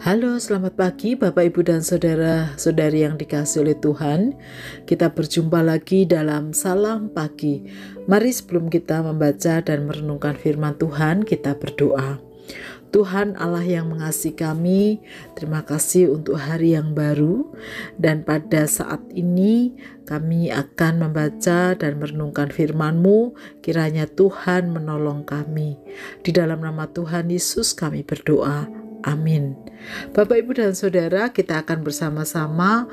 Halo, selamat pagi Bapak, Ibu, dan saudara-saudari yang dikasihi oleh Tuhan. Kita berjumpa lagi dalam Salam Pagi. Mari sebelum kita membaca dan merenungkan firman Tuhan, kita berdoa. Tuhan Allah yang mengasihi kami, terima kasih untuk hari yang baru. Dan pada saat ini kami akan membaca dan merenungkan firman-Mu. Kiranya Tuhan menolong kami. Di dalam nama Tuhan Yesus kami berdoa. Amin. Bapak, Ibu, dan Saudara, kita akan bersama-sama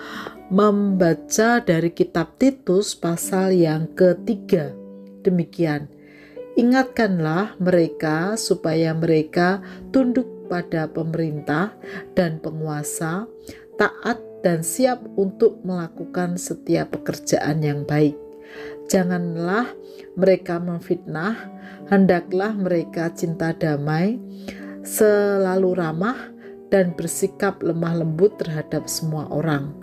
membaca dari kitab Titus pasal yang ketiga. Demikian, ingatkanlah mereka supaya mereka tunduk pada pemerintah dan penguasa, taat dan siap untuk melakukan setiap pekerjaan yang baik. Janganlah mereka memfitnah, hendaklah mereka cinta damai, selalu ramah dan bersikap lemah lembut terhadap semua orang.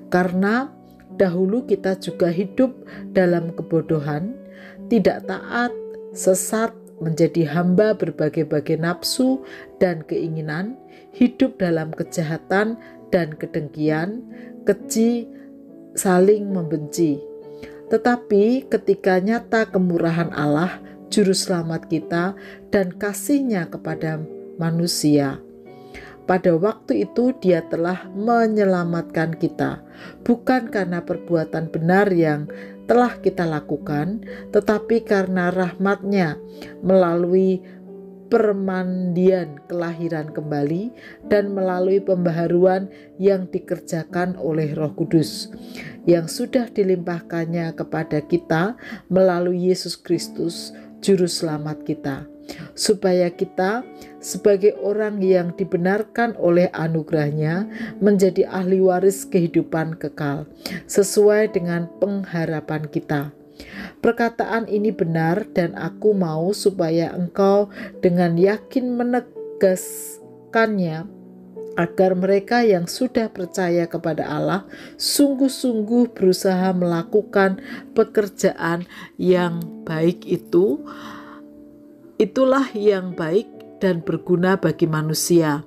Karena dahulu kita juga hidup dalam kebodohan, tidak taat, sesat, menjadi hamba berbagai-bagai nafsu dan keinginan, hidup dalam kejahatan dan kedengkian, keji, saling membenci. Tetapi ketika nyata kemurahan Allah, Juru Selamat kita, dan kasih-Nya kepada manusia, pada waktu itu Dia telah menyelamatkan kita, bukan karena perbuatan benar yang telah kita lakukan, tetapi karena rahmat-Nya melalui permandian kelahiran kembali dan melalui pembaharuan yang dikerjakan oleh Roh Kudus yang sudah dilimpahkannya kepada kita melalui Yesus Kristus, Juru Selamat kita, supaya kita sebagai orang yang dibenarkan oleh anugerah-Nya menjadi ahli waris kehidupan kekal sesuai dengan pengharapan kita. Perkataan ini benar dan aku mau supaya engkau dengan yakin menegaskannya, agar mereka yang sudah percaya kepada Allah sungguh-sungguh berusaha melakukan pekerjaan yang baik itulah yang baik dan berguna bagi manusia.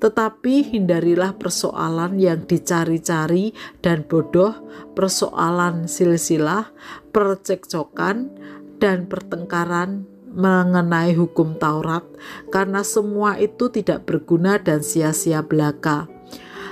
Tetapi hindarilah persoalan yang dicari-cari dan bodoh, persoalan silsilah, percekcokan, dan pertengkaran mengenai hukum Taurat, karena semua itu tidak berguna dan sia-sia belaka.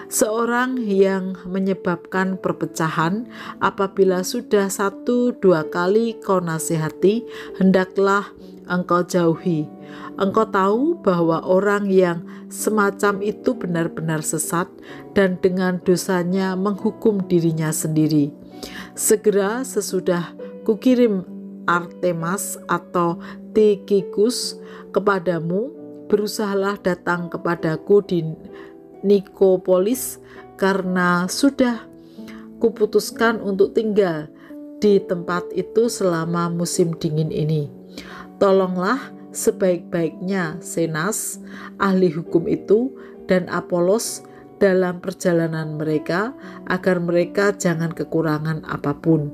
Seorang yang menyebabkan perpecahan, apabila sudah 1-2 kali kau nasihati, hendaklah engkau jauhi. Engkau tahu bahwa orang yang semacam itu benar-benar sesat dan dengan dosanya menghukum dirinya sendiri. Segera sesudah kukirim Artemas atau Tikhikus kepadamu, berusahalah datang kepadaku di Nikopolis, karena sudah kuputuskan untuk tinggal di tempat itu selama musim dingin ini. Tolonglah sebaik-baiknya Zenas, ahli hukum itu, dan Apolos dalam perjalanan mereka, agar mereka jangan kekurangan apapun.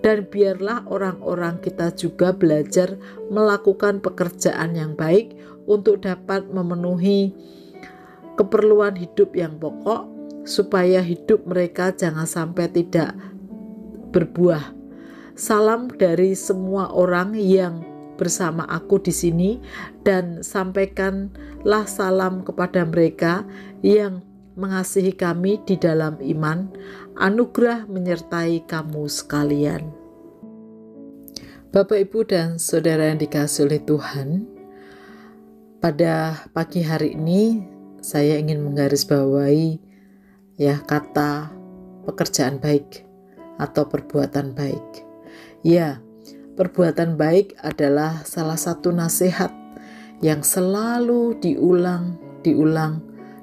Dan biarlah orang-orang kita juga belajar melakukan pekerjaan yang baik untuk dapat memenuhi keperluan hidup yang pokok, supaya hidup mereka jangan sampai tidak berbuah. Salam dari semua orang yang bersama aku di sini, dan sampaikanlah salam kepada mereka yang mengasihi kami di dalam iman. Anugerah menyertai kamu sekalian. Bapak, Ibu, dan Saudara yang dikasihi oleh Tuhan, pada pagi hari ini saya ingin menggarisbawahi kata pekerjaan baik atau perbuatan baik. Ya, perbuatan baik adalah salah satu nasihat yang selalu diulang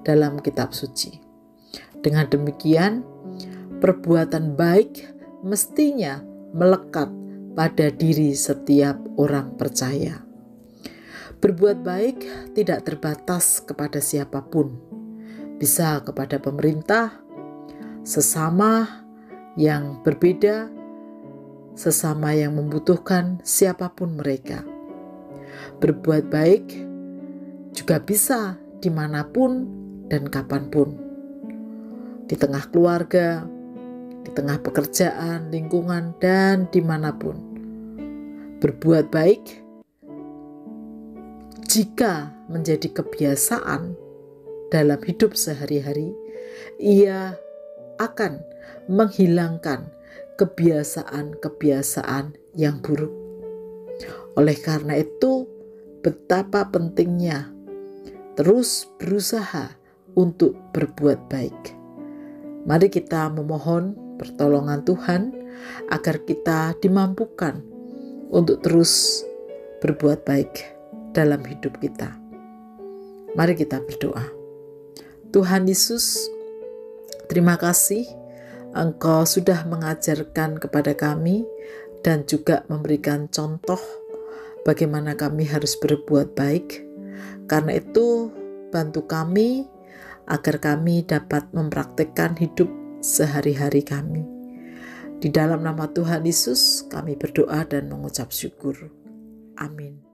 dalam kitab suci. Dengan demikian, perbuatan baik mestinya melekat pada diri setiap orang percaya. Berbuat baik tidak terbatas kepada siapapun, bisa kepada pemerintah, sesama yang berbeda, sesama yang membutuhkan, siapapun mereka. Berbuat baik juga bisa dimanapun dan kapanpun. Di tengah keluarga, di tengah pekerjaan, lingkungan, dan dimanapun. Berbuat baik jika menjadi kebiasaan dalam hidup sehari-hari, ia akan menghilangkan kebiasaan-kebiasaan yang buruk. Oleh karena itu, betapa pentingnya terus berusaha untuk berbuat baik. Mari kita memohon pertolongan Tuhan agar kita dimampukan untuk terus berbuat baik dalam hidup kita. Mari kita berdoa. Tuhan Yesus, terima kasih Engkau sudah mengajarkan kepada kami dan juga memberikan contoh bagaimana kami harus berbuat baik. Karena itu, bantu kami agar kami dapat mempraktikkan hidup sehari-hari kami. Di dalam nama Tuhan Yesus, kami berdoa dan mengucap syukur. Amin.